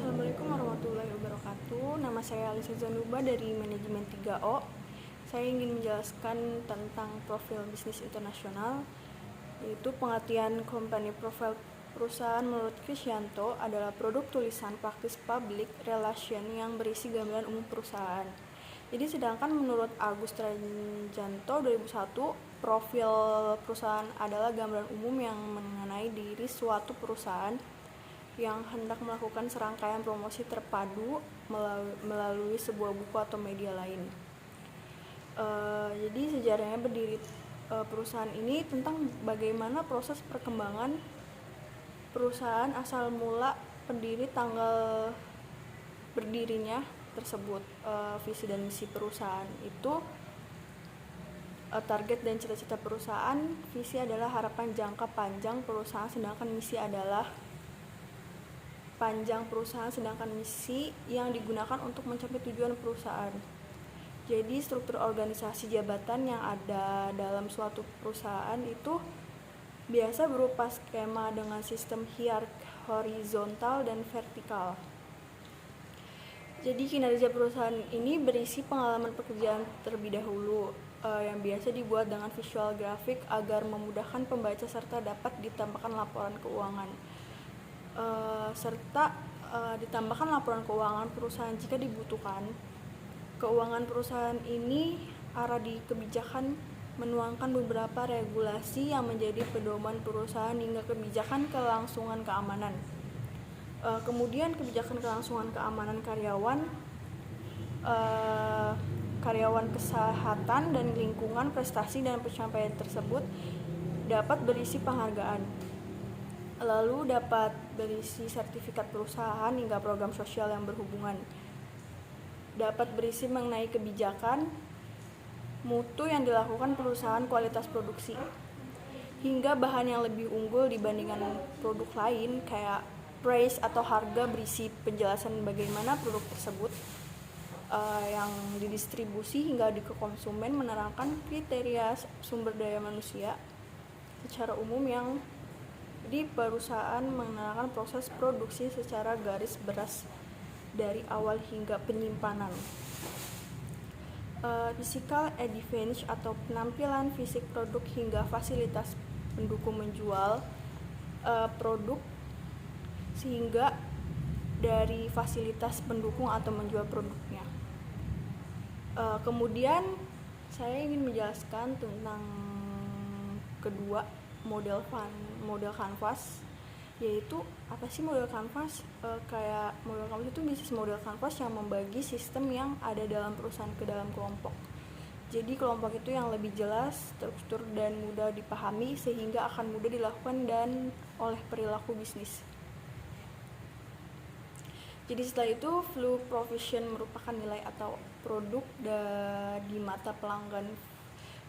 Assalamualaikum warahmatullahi wabarakatuh. Nama saya Alisa Zanuba dari Manajemen 3O. Saya ingin menjelaskan tentang profil bisnis internasional, yaitu pengertian company profile perusahaan menurut Krisyanto adalah produk tulisan praktis public relation yang berisi gambaran umum perusahaan. Jadi sedangkan menurut Agus Trajanto 2001, profil perusahaan adalah gambaran umum yang mengenai diri suatu perusahaan yang hendak melakukan serangkaian promosi terpadu melalui sebuah buku atau media lain. Jadi sejarahnya berdiri perusahaan ini tentang bagaimana proses perkembangan perusahaan asal mula pendiri tanggal berdirinya tersebut. Visi dan misi perusahaan itu target dan cita-cita perusahaan. Visi adalah harapan jangka panjang perusahaan, sedangkan misi adalah panjang perusahaan, sedangkan misi yang digunakan untuk mencapai tujuan perusahaan. Jadi struktur organisasi jabatan yang ada dalam suatu perusahaan itu biasa berupa skema dengan sistem hierarki horizontal dan vertikal. Jadi kinerja perusahaan ini berisi pengalaman pekerjaan terlebih dahulu yang biasa dibuat dengan visual grafik agar memudahkan pembaca serta dapat ditambahkan laporan keuangan. Serta ditambahkan laporan keuangan perusahaan jika dibutuhkan. Keuangan perusahaan ini arah di kebijakan menuangkan beberapa regulasi yang menjadi pedoman perusahaan hingga kebijakan kelangsungan keamanan. Kemudian kebijakan kelangsungan keamanan karyawan, kesehatan dan lingkungan, prestasi dan pencapaian tersebut dapat berisi penghargaan. Lalu dapat berisi sertifikat perusahaan hingga program sosial yang berhubungan. Dapat berisi mengenai kebijakan, mutu yang dilakukan perusahaan, kualitas produksi, hingga bahan yang lebih unggul dibandingkan produk lain kayak price atau harga, berisi penjelasan bagaimana produk tersebut yang didistribusi hingga ke konsumen, menerangkan kriteria sumber daya manusia secara umum yang di perusahaan, menerangkan proses produksi secara garis beras dari awal hingga penyimpanan. Physical advantage atau penampilan fisik produk hingga fasilitas pendukung menjual produk, sehingga dari fasilitas pendukung atau menjual produknya. Kemudian saya ingin menjelaskan tentang kedua model kanvas, yaitu apa sih model kanvas? Kayak model kanvas itu bisnis model kanvas yang membagi sistem yang ada dalam perusahaan ke dalam kelompok. Jadi kelompok itu yang lebih jelas, terstruktur dan mudah dipahami sehingga akan mudah dilakukan dan oleh perilaku bisnis. Jadi setelah itu, flow provision merupakan nilai atau produk di mata pelanggan.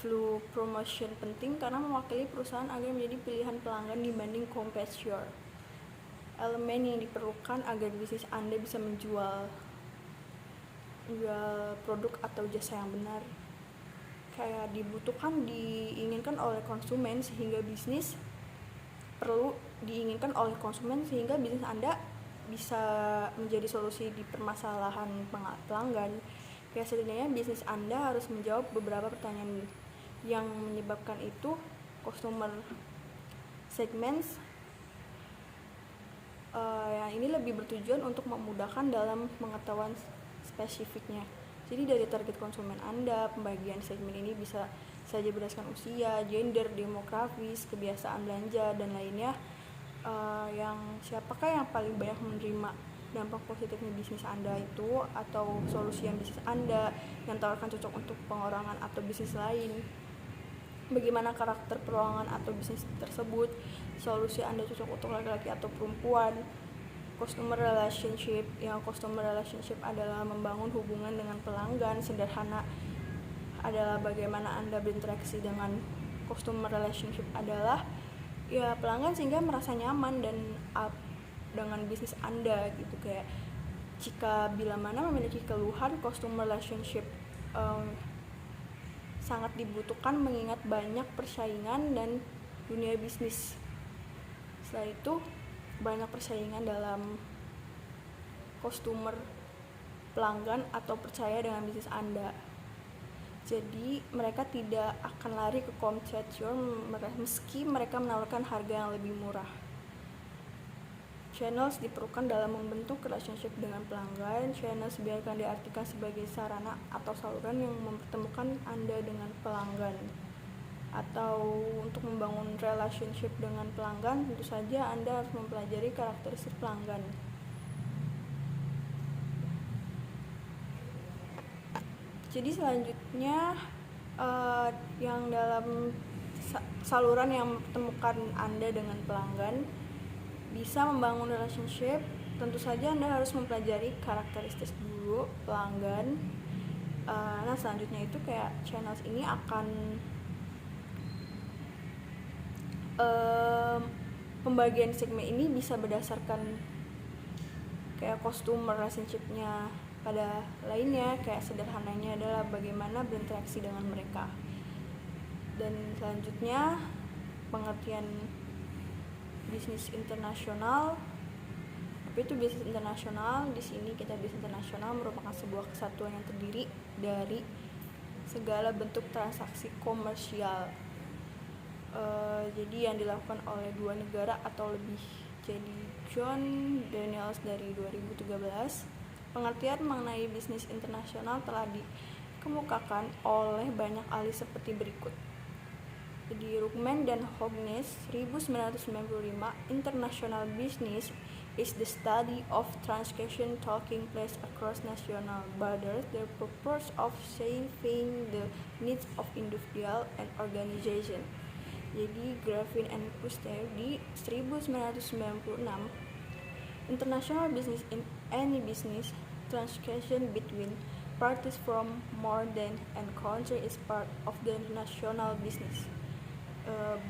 Flow promotion penting karena mewakili perusahaan agar menjadi pilihan pelanggan dibanding competitor. Elemen yang diperlukan agar bisnis Anda bisa menjual produk atau jasa yang benar. Kayak diinginkan oleh konsumen sehingga bisnis Anda bisa menjadi solusi di permasalahan pelanggan. Kayak setidaknya bisnis Anda harus menjawab beberapa pertanyaan yang menyebabkan itu customer segments yang ini lebih bertujuan untuk memudahkan dalam pengetahuan spesifiknya. Jadi dari target konsumen Anda, pembagian segmen ini bisa saja berdasarkan usia, gender, demografis, kebiasaan belanja dan lainnya. Yang siapakah yang paling banyak menerima dampak positifnya bisnis Anda itu, atau solusi yang bisnis Anda yang tawarkan cocok untuk pengorangan atau bisnis lain. Bagaimana karakter peruangan atau bisnis tersebut, solusi Anda cocok untuk laki-laki atau perempuan. Customer relationship, yang customer relationship adalah membangun hubungan dengan pelanggan. Sederhana adalah bagaimana Anda berinteraksi dengan customer relationship adalah ya pelanggan sehingga merasa nyaman dan dengan bisnis Anda gitu. Kayak jika bila mana memiliki keluhan, customer relationship sangat dibutuhkan mengingat banyak persaingan dan dunia bisnis. Setelah itu banyak persaingan dalam customer, pelanggan, atau percaya dengan bisnis Anda. Jadi mereka tidak akan lari ke kompetitor meski mereka menawarkan harga yang lebih murah. Channels diperlukan dalam membentuk relationship dengan pelanggan. Channels biarkan diartikan sebagai sarana atau saluran yang mempertemukan Anda dengan pelanggan. Atau untuk membangun relationship dengan pelanggan, tentu saja Anda harus mempelajari karakteristik pelanggan. Jadi selanjutnya yang dalam saluran yang mempertemukan Anda dengan pelanggan, bisa membangun relationship, tentu saja Anda harus mempelajari karakteristik dulu pelanggan. Nah selanjutnya itu kayak channels ini akan pembagian segmen ini bisa berdasarkan kayak customer relationship-nya pada lainnya. Kayak sederhananya adalah bagaimana berinteraksi dengan mereka. Dan selanjutnya pengertian bisnis internasional. Apa itu bisnis internasional? Di sini kita bisnis internasional merupakan sebuah kesatuan yang terdiri dari segala bentuk transaksi komersial. Jadi yang dilakukan oleh 2 negara atau lebih. Jadi John Daniels dari 2013. Pengertian mengenai bisnis internasional telah dikemukakan oleh banyak ahli seperti berikut. Jadi Ruckman dan Hognes 1995, International business is the study of transaction taking place across national borders, the purpose of serving the needs of individual and organization. Jadi Graffin and Kuster di 1996, International business in any business transaction between parties from more than a country is part of the international business.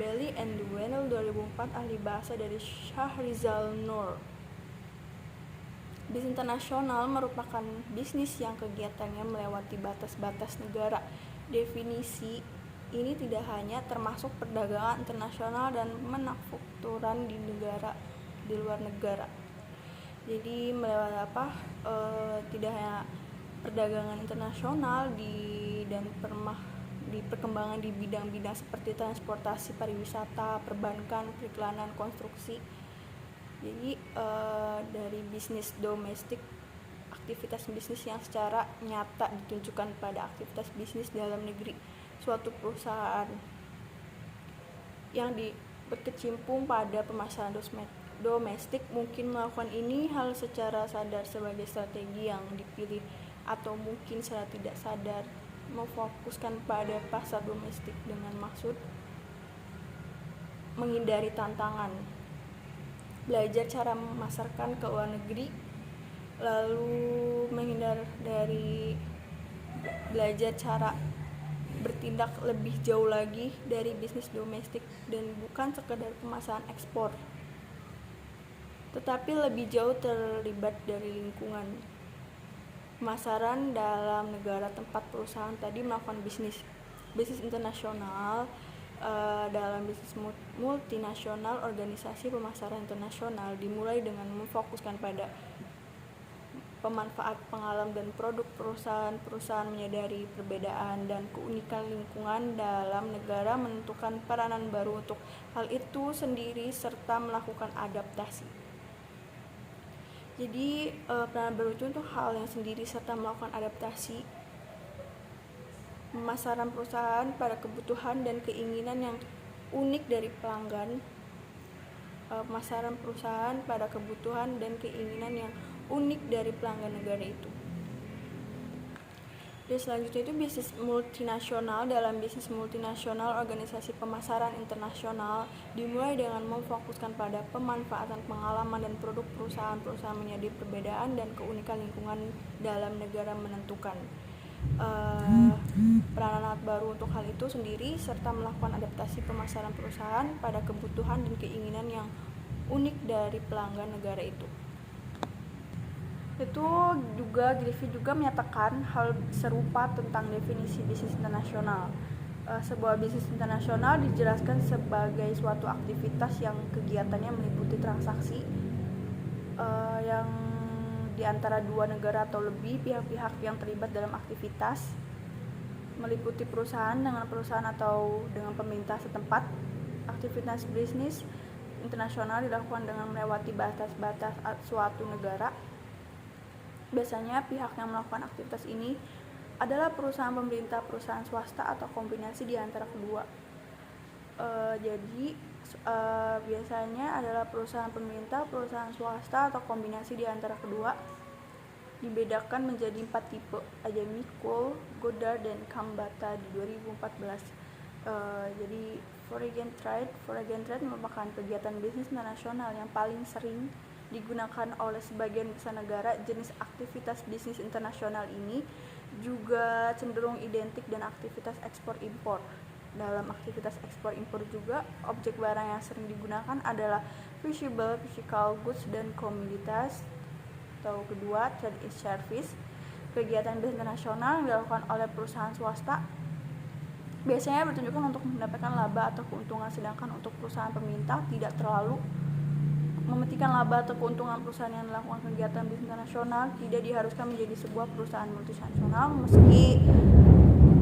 Bailey and Duenel 2004, ahli bahasa dari Syahrizal Nur. Bisnis internasional merupakan bisnis yang kegiatannya melewati batas-batas negara. Definisi ini tidak hanya termasuk perdagangan internasional dan manufakturan di luar negara. Jadi melewati tidak hanya perdagangan internasional dan perkembangan di bidang-bidang seperti transportasi, pariwisata, perbankan, periklanan, konstruksi. Jadi dari bisnis domestik, aktivitas bisnis yang secara nyata ditunjukkan pada aktivitas bisnis dalam negeri. Suatu perusahaan yang berkecimpung pada pemasaran domestik mungkin melakukan ini hal secara sadar sebagai strategi yang dipilih, atau mungkin secara tidak sadar memfokuskan pada pasar domestik dengan maksud menghindari tantangan, belajar cara memasarkan ke luar negeri, lalu menghindar dari belajar cara bertindak lebih jauh lagi dari bisnis domestik dan bukan sekedar pemasaran ekspor, tetapi lebih jauh terlibat dari lingkungan pemasaran dalam negara tempat perusahaan tadi melakukan bisnis. Bisnis internasional dalam bisnis multinasional, organisasi pemasaran internasional dimulai dengan memfokuskan pada pemanfaat pengalaman dan produk perusahaan menyadari perbedaan dan keunikan lingkungan dalam negara, menentukan peranan baru untuk hal itu sendiri serta melakukan adaptasi. Jadi peranan baru itu untuk hal yang sendiri serta melakukan adaptasi. Pemasaran perusahaan pada kebutuhan dan keinginan yang unik dari pelanggan. Pemasaran perusahaan pada kebutuhan dan keinginan yang unik dari pelanggan negara itu. Dan selanjutnya itu bisnis multinasional. Dalam bisnis multinasional, organisasi pemasaran internasional dimulai dengan memfokuskan pada pemanfaatan pengalaman dan produk perusahaan menyadari perbedaan dan keunikan lingkungan dalam negara, menentukan peranan baru untuk hal itu sendiri serta melakukan adaptasi pemasaran perusahaan pada kebutuhan dan keinginan yang unik dari pelanggan negara itu. Itu juga Griffith juga menyatakan hal serupa tentang definisi bisnis internasional. Sebuah bisnis internasional dijelaskan sebagai suatu aktivitas yang kegiatannya meliputi transaksi yang di antara dua negara atau lebih pihak-pihak yang terlibat dalam aktivitas, meliputi perusahaan dengan perusahaan atau dengan pemerintah setempat. Aktivitas bisnis internasional dilakukan dengan melewati batas-batas suatu negara. Biasanya pihak yang melakukan aktivitas ini adalah perusahaan pemerintah, perusahaan swasta, atau kombinasi di antara kedua. Biasanya adalah perusahaan pemerintah, perusahaan swasta, atau kombinasi di antara kedua. Dibedakan menjadi 4 tipe: Ajami, Kool, Goddard, dan Kambata di 2014. Jadi foreign trade merupakan kegiatan bisnis internasional yang paling sering digunakan oleh sebagian besar negara. Jenis aktivitas bisnis internasional ini juga cenderung identik dengan aktivitas ekspor-impor. Dalam aktivitas ekspor-impor juga, objek barang yang sering digunakan adalah physical goods dan komoditas. Atau kedua, trade is service. Kegiatan bisnis internasional yang dilakukan oleh perusahaan swasta biasanya bertujuan untuk mendapatkan laba atau keuntungan, sedangkan untuk perusahaan pemerintah tidak terlalu mementingkan laba atau keuntungan. Perusahaan yang melakukan kegiatan bisnis internasional tidak diharuskan menjadi sebuah perusahaan multinasional, meski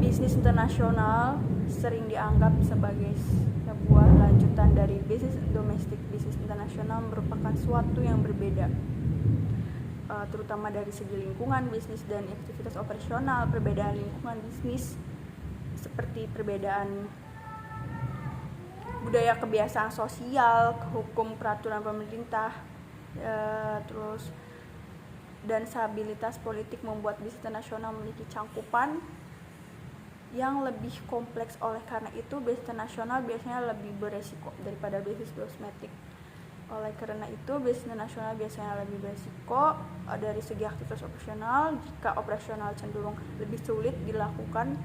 bisnis internasional sering dianggap sebagai sebuah lanjutan dari bisnis domestik. Bisnis internasional merupakan suatu yang berbeda, terutama dari segi lingkungan bisnis dan aktivitas operasional. Perbedaan lingkungan bisnis seperti perbedaan budaya, kebiasaan sosial, hukum, peraturan pemerintah, dan stabilitas politik membuat bisnis internasional memiliki cangkupan yang lebih kompleks. Oleh karena itu, bisnis internasional biasanya lebih beresiko daripada bisnis domestik. Oleh karena itu, bisnis internasional biasanya lebih beresiko dari segi aktivitas operasional, jika operasional cenderung lebih sulit dilakukan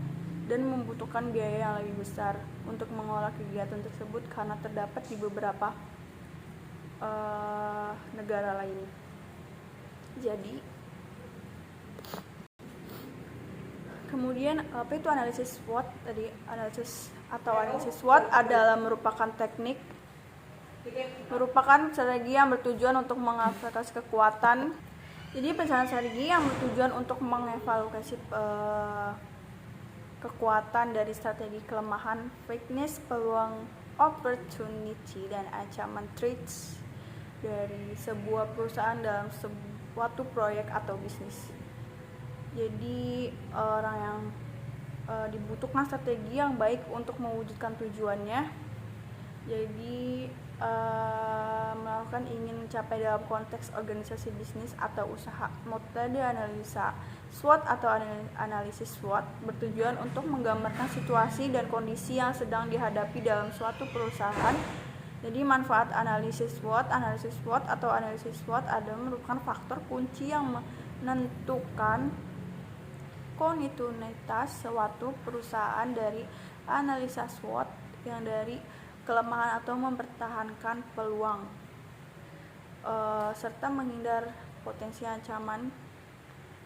dan membutuhkan biaya yang lebih besar untuk mengolah kegiatan tersebut karena terdapat di beberapa negara lain. Jadi, kemudian apa itu analisis SWOT? Tadi analisis SWOT adalah merupakan strategi yang bertujuan untuk mengevaluasi kekuatan. Jadi pencarian strategi yang bertujuan untuk mengevaluasi kekuatan dari strategi, kelemahan, weakness, peluang, opportunity, dan ancaman, threats dari sebuah perusahaan dalam suatu proyek atau bisnis. Jadi orang yang dibutuhkan strategi yang baik untuk mewujudkan tujuannya. Jadi melakukan ingin mencapai dalam konteks organisasi bisnis atau usaha. Metode analisa SWOT atau analisis SWOT bertujuan untuk menggambarkan situasi dan kondisi yang sedang dihadapi dalam suatu perusahaan. Jadi manfaat analisis SWOT atau analisis SWOT adalah merupakan faktor kunci yang menentukan kontinuitas suatu perusahaan. Dari analisa SWOT yang dari kelemahan atau mempertahankan peluang, serta menghindar potensi ancaman.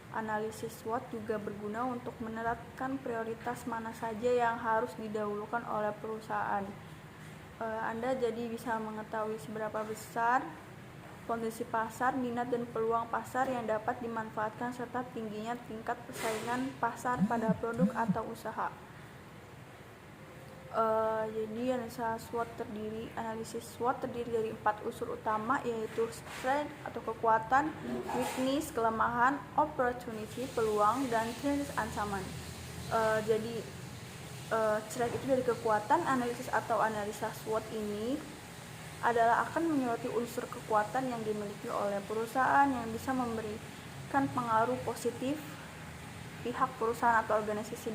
Analisis SWOT juga berguna untuk menerapkan prioritas mana saja yang harus didahulukan oleh perusahaan. Anda jadi bisa mengetahui seberapa besar potensi pasar, minat dan peluang pasar yang dapat dimanfaatkan, serta tingginya tingkat persaingan pasar pada produk atau usaha. Jadi analisis SWOT terdiri dari 4 unsur utama, yaitu strength atau kekuatan, weakness, kelemahan, opportunity, peluang, dan threat, ancaman. Strength itu dari kekuatan. Analisis atau analisa SWOT ini adalah akan menyoroti unsur kekuatan yang dimiliki oleh perusahaan yang bisa memberikan pengaruh positif pihak perusahaan atau organisasi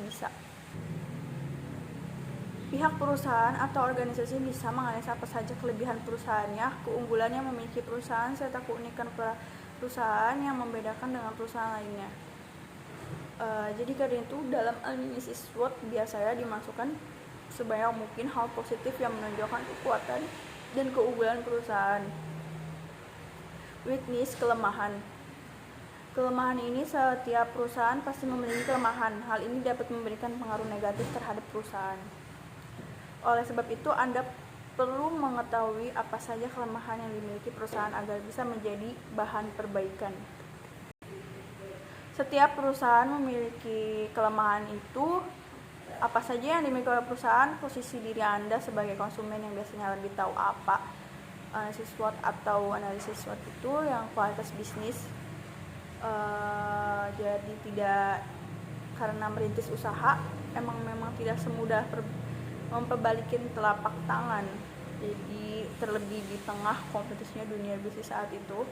Pihak perusahaan atau organisasi bisa menganalisa apa saja kelebihan perusahaannya, keunggulan yang memiliki perusahaan, serta keunikan perusahaan yang membedakan dengan perusahaan lainnya. Jadi karena itu dalam analisis SWOT biasanya dimasukkan sebanyak mungkin hal positif yang menunjukkan kekuatan dan keunggulan perusahaan. Weakness, kelemahan. Kelemahan ini setiap perusahaan pasti memiliki kelemahan. Hal ini dapat memberikan pengaruh negatif terhadap perusahaan. Oleh sebab itu, Anda perlu mengetahui apa saja kelemahan yang dimiliki perusahaan agar bisa menjadi bahan perbaikan. Setiap perusahaan memiliki kelemahan itu. Apa saja yang dimiliki oleh perusahaan, posisi diri Anda sebagai konsumen yang biasanya lebih tahu apa analisis SWOT atau analisis SWOT itu yang kualitas bisnis. Jadi tidak, karena merintis usaha memang tidak semudah memperbalikin telapak tangan. Jadi terlebih di tengah kompetisinya dunia bisnis saat itu.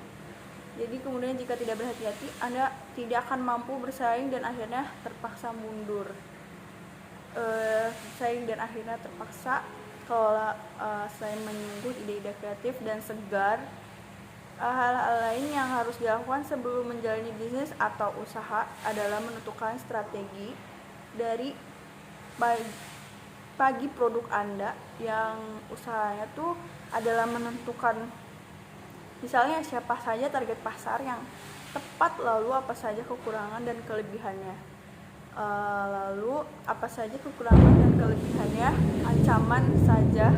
Jadi kemudian jika tidak berhati-hati, Anda tidak akan mampu bersaing dan akhirnya terpaksa mundur. Kalau selain menyungguh ide-ide kreatif dan segar, hal-hal lain yang harus dilakukan sebelum menjalani bisnis atau usaha adalah menentukan strategi dari bagi produk Anda. Yang usahanya tuh adalah menentukan misalnya siapa saja target pasar yang tepat, lalu apa saja kekurangan dan kelebihannya. Ancaman saja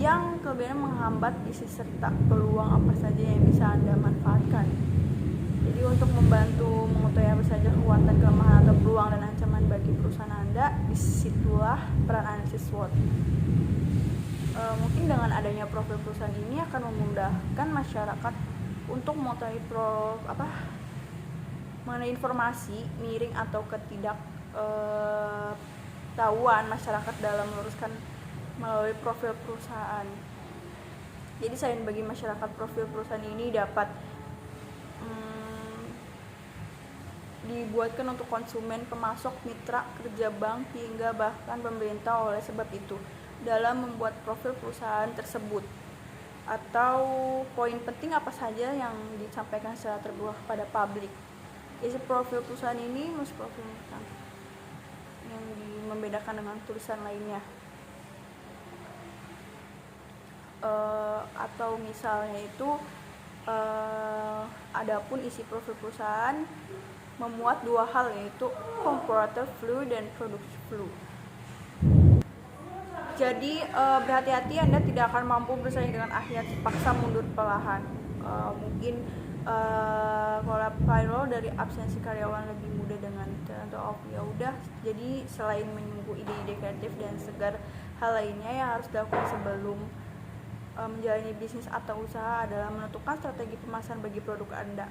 yang kelebihannya menghambat bisnis serta peluang apa saja yang bisa Anda manfaatkan. Jadi untuk membantu mengetahui apa saja kekuatan, kelemahan atau peluang dan ancaman bagi perusahaan Anda, disitulah peran analisis SWOT. Mungkin dengan adanya profil perusahaan ini akan memudahkan masyarakat untuk mengetahui mengenai informasi miring atau ketidaktahuan masyarakat dalam meluruskan melalui profil perusahaan. Jadi selain bagi masyarakat, profil perusahaan ini dapat dibuatkan untuk konsumen, pemasok, mitra kerja bank, hingga bahkan pemerintah. Oleh sebab itu, dalam membuat profil perusahaan tersebut atau poin penting apa saja yang disampaikan secara terbuka kepada publik. Isi profil perusahaan ini profil yang membedakan dengan tulisan lainnya. Atau misalnya itu adapun isi profil perusahaan memuat dua hal, yaitu comparator flow dan production flow. Jadi berhati-hati, Anda tidak akan mampu bersaing dengan akhirnya terpaksa mundur perlahan. Mungkin kalau viral dari absensi karyawan lebih mudah dengan contoh ya udah. Jadi selain menunggu ide-ide kreatif dan segar, hal lainnya yang harus dilakukan sebelum menjalani bisnis atau usaha adalah menentukan strategi pemasaran bagi produk Anda.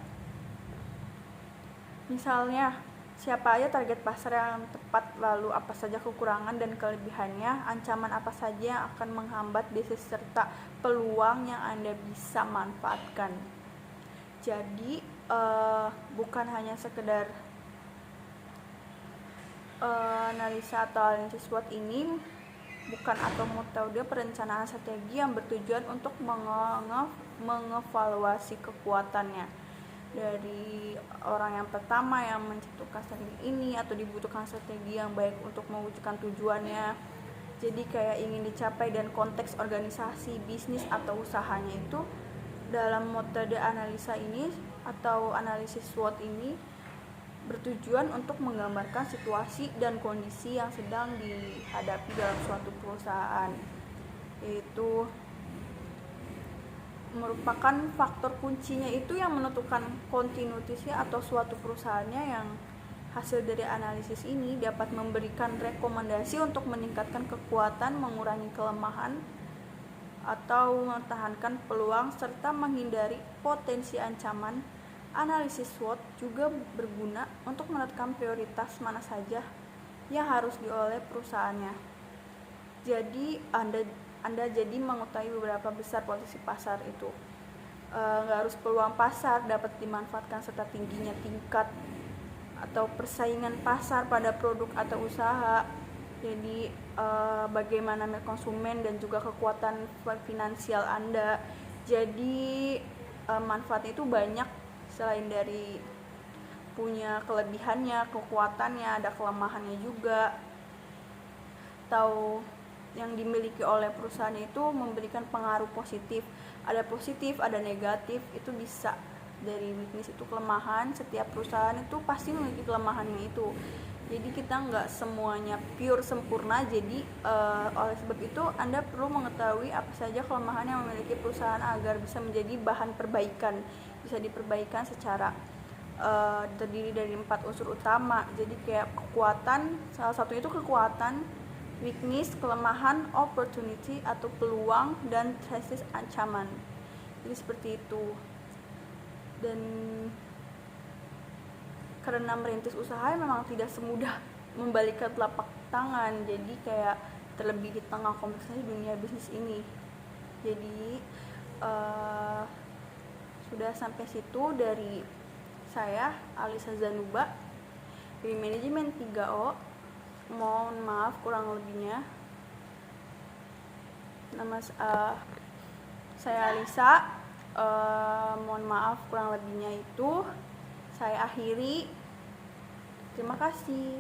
Misalnya, siapa aja target pasar yang tepat, lalu apa saja kekurangan dan kelebihannya, ancaman apa saja yang akan menghambat bisnis serta peluang yang Anda bisa manfaatkan. Jadi bukan hanya sekedar analisa atau analisis SWOT ini bukan atau metode perencanaan strategi yang bertujuan untuk mengevaluasi kekuatannya dari orang yang pertama yang menciptakan strategi ini, atau dibutuhkan strategi yang baik untuk mewujudkan tujuannya. Jadi kayak ingin dicapai, dan konteks organisasi, bisnis atau usahanya itu dalam metode analisa ini atau analisis SWOT ini bertujuan untuk menggambarkan situasi dan kondisi yang sedang dihadapi dalam suatu perusahaan, yaitu merupakan faktor kuncinya itu yang menentukan kontinuitasnya atau suatu perusahaannya. Yang hasil dari analisis ini dapat memberikan rekomendasi untuk meningkatkan kekuatan, mengurangi kelemahan, atau mempertahankan peluang serta menghindari potensi ancaman. Analisis SWOT juga berguna untuk menentukan prioritas mana saja yang harus diolah perusahaannya. Jadi Anda jadi mengetahui beberapa besar potensi pasar itu. Nggak harus peluang pasar dapat dimanfaatkan serta tingginya tingkat atau persaingan pasar pada produk atau usaha. Jadi bagaimana konsumen dan juga kekuatan finansial Anda. Jadi manfaat itu banyak. Selain dari punya kelebihannya, kekuatannya, ada kelemahannya juga. Atau yang dimiliki oleh perusahaan itu memberikan pengaruh positif. Ada positif, ada negatif, itu bisa dari weakness itu kelemahan. Setiap perusahaan itu pasti memiliki kelemahannya itu. Jadi kita nggak semuanya pure sempurna. Jadi oleh sebab itu Anda perlu mengetahui apa saja kelemahan yang memiliki perusahaan agar bisa menjadi bahan perbaikan, bisa diperbaikan secara terdiri dari 4 unsur utama. Jadi kayak kekuatan, salah satunya itu kekuatan, weakness, kelemahan, opportunity atau peluang, dan threat, ancaman. Jadi seperti itu. Dan karena merintis usaha memang tidak semudah membalikkan telapak tangan, jadi kayak terlebih di tengah kompleksnya dunia bisnis ini. Jadi sudah sampai situ dari saya, Alisa Zanuba dari manajemen 3O. Mohon maaf kurang lebihnya. Saya Alisa, mohon maaf kurang lebihnya itu. Saya akhiri. Terima kasih.